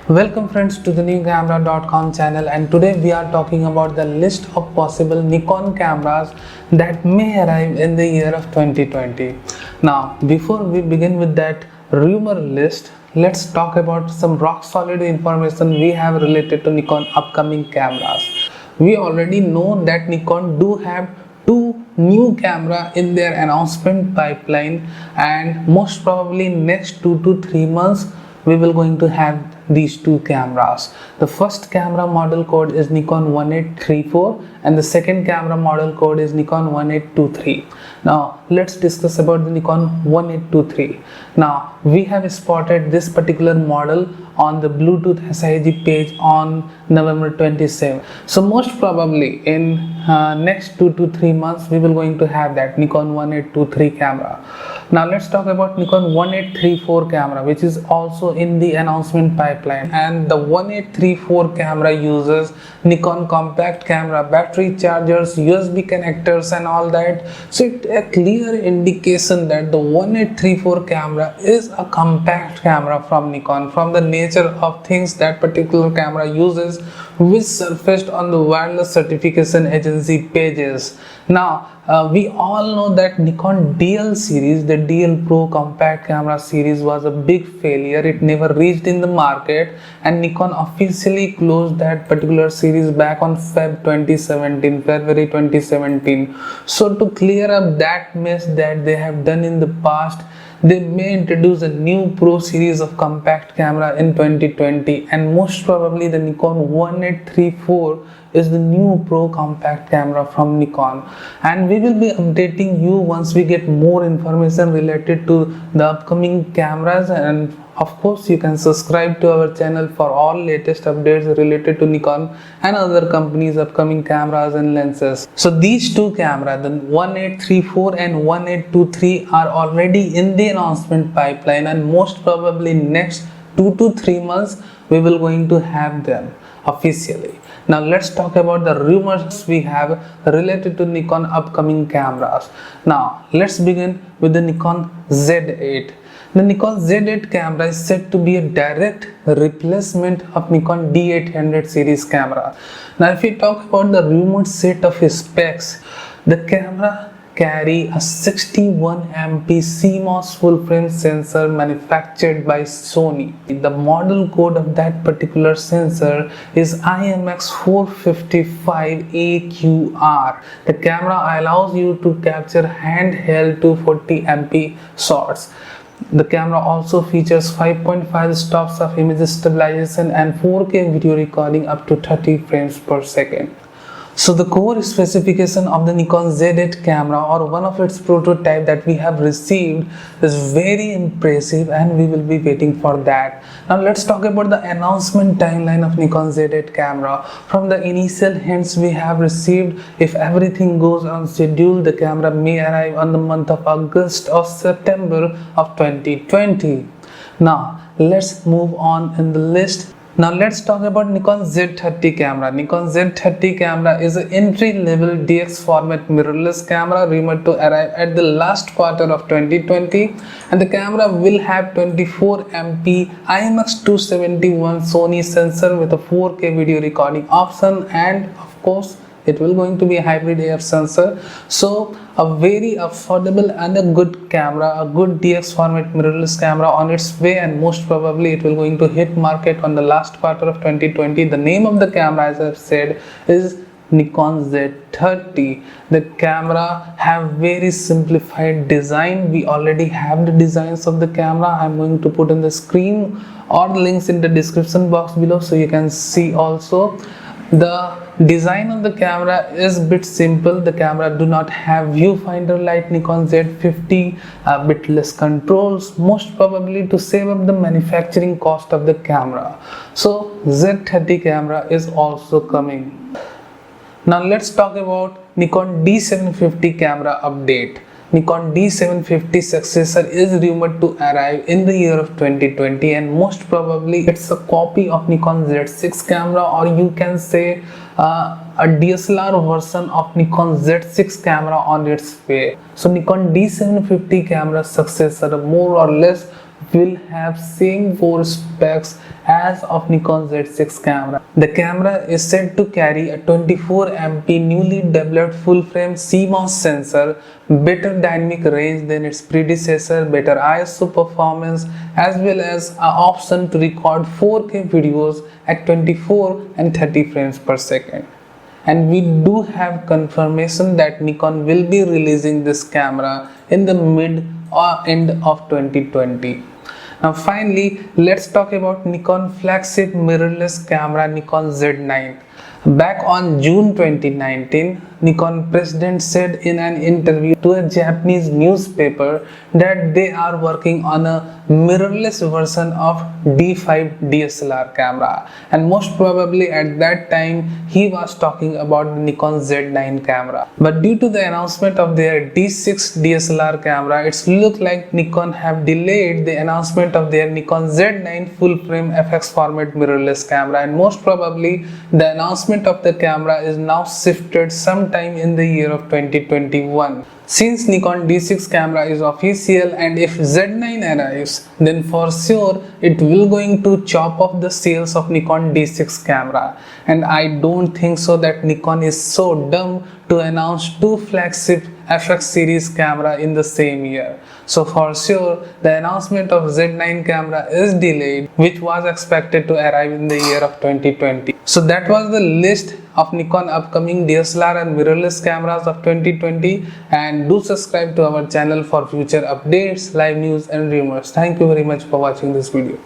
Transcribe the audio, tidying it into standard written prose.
Welcome friends to the newcamera.com channel, and today we are talking about the list of possible Nikon cameras that may arrive in the year of 2020. Now before we begin with that rumor list, let's talk about some rock solid information we have related to Nikon upcoming cameras. We already know that Nikon do have two new camera in their announcement pipeline, and most probably next 2 to 3 months we will going to have these two cameras. The first camera model code is Nikon 1834 and the second camera model code is Nikon 1823. Now let's discuss about the Nikon 1823. Now we have spotted this particular model on the Bluetooth SIG page on November 27. So most probably in next 2 to 3 months we will going to have that Nikon 1823 camera. Now let's talk about Nikon 1834 camera, which is also in the announcement pipeline, and the 1834 camera uses Nikon compact camera, battery chargers, USB connectors and all that. So it's a clear indication that the 1834 camera is a compact camera from Nikon, from the nature of things that particular camera uses, which surfaced on the wireless certification agency pages. Now we all know that Nikon DL series, the DL Pro compact camera series, was a big failure. It never reached in the market, and Nikon officially closed that particular series back on February 2017. So to clear up that mess that they have done in the past, they may introduce a new Pro series of compact camera in 2020, and most probably the Nikon 1834 is the new Pro compact camera from Nikon, and we will be updating you once we get more information related to the upcoming cameras. And of course you can subscribe to our channel for all latest updates related to Nikon and other companies upcoming cameras and lenses. So these two cameras, the 1834 and 1823, are already in the announcement pipeline, and most probably next 2 to 3 months we will going to have them officially. Now let's talk about the rumors we have related to Nikon upcoming cameras. Now let's begin with the Nikon Z8. The Nikon Z8 camera is said to be a direct replacement of Nikon D800 series camera. Now if we talk about the rumored set of specs, the camera carry a 61 MP CMOS full frame sensor manufactured by Sony. The model code of that particular sensor is IMX455AQR. The camera allows you to capture handheld 240 MP shots. The camera also features 5.5 stops of image stabilization and 4K video recording up to 30 frames per second. So the core specification of the Nikon Z8 camera, or one of its prototype that we have received, is very impressive, and we will be waiting for that. Now let's talk about the announcement timeline of Nikon Z8 camera. From the initial hints we have received, if everything goes on schedule, the camera may arrive on the month of August or September of 2020. Now let's move on in the list. Now let's talk about Nikon Z30 camera. Nikon Z30 camera is an entry-level DX format mirrorless camera rumored to arrive at the last quarter of 2020, and the camera will have 24 MP IMX271 Sony sensor with a 4K video recording option, and of course it will going to be a hybrid AF sensor. So a very affordable and a good camera, a good DX format mirrorless camera on its way, and most probably it will going to hit market on the last quarter of 2020. The name of the camera, as I've said, is Nikon Z30. The camera have very simplified design. We already have the designs of the camera. I'm going to put in the screen or the links in the description box below, so you can see also. The design of the camera is a bit simple. The camera do not have viewfinder like Nikon Z50, a bit less controls, most probably to save up the manufacturing cost of the camera. So Z30 camera is also coming. Now let's talk about Nikon D750 camera update. Nikon D750 successor is rumored to arrive in the year of 2020, and most probably it's a copy of Nikon Z6 camera, or you can say a DSLR version of Nikon Z6 camera on its way. So Nikon D750 camera successor more or less will have same 4 specs as of Nikon Z6 camera. The camera is said to carry a 24 MP newly developed full-frame CMOS sensor, better dynamic range than its predecessor, better ISO performance, as well as an option to record 4K videos at 24 and 30 frames per second. And we do have confirmation that Nikon will be releasing this camera in the mid or end of 2020. Now finally, let's talk about Nikon flagship mirrorless camera Nikon Z9. Back on June 2019, Nikon president said in an interview to a Japanese newspaper that they are working on a mirrorless version of D5 DSLR camera, and most probably at that time he was talking about the Nikon Z9 camera. But due to the announcement of their D6 DSLR camera, it's looked like Nikon have delayed the announcement of their Nikon Z9 full frame FX format mirrorless camera, and most probably the announcement of the camera is now shifted sometime in the year of 2021. Since Nikon D6 camera is official, and if Z9 arrives, then for sure it will going to chop off the sales of Nikon D6 camera, and I don't think so that Nikon is so dumb to announce two flagship FX series camera in the same year. So for sure the announcement of Z9 camera is delayed, which was expected to arrive in the year of 2020. So that was the list of Nikon upcoming DSLR and mirrorless cameras of 2020, and do subscribe to our channel for future updates, live news and rumors. Thank you very much for watching this video.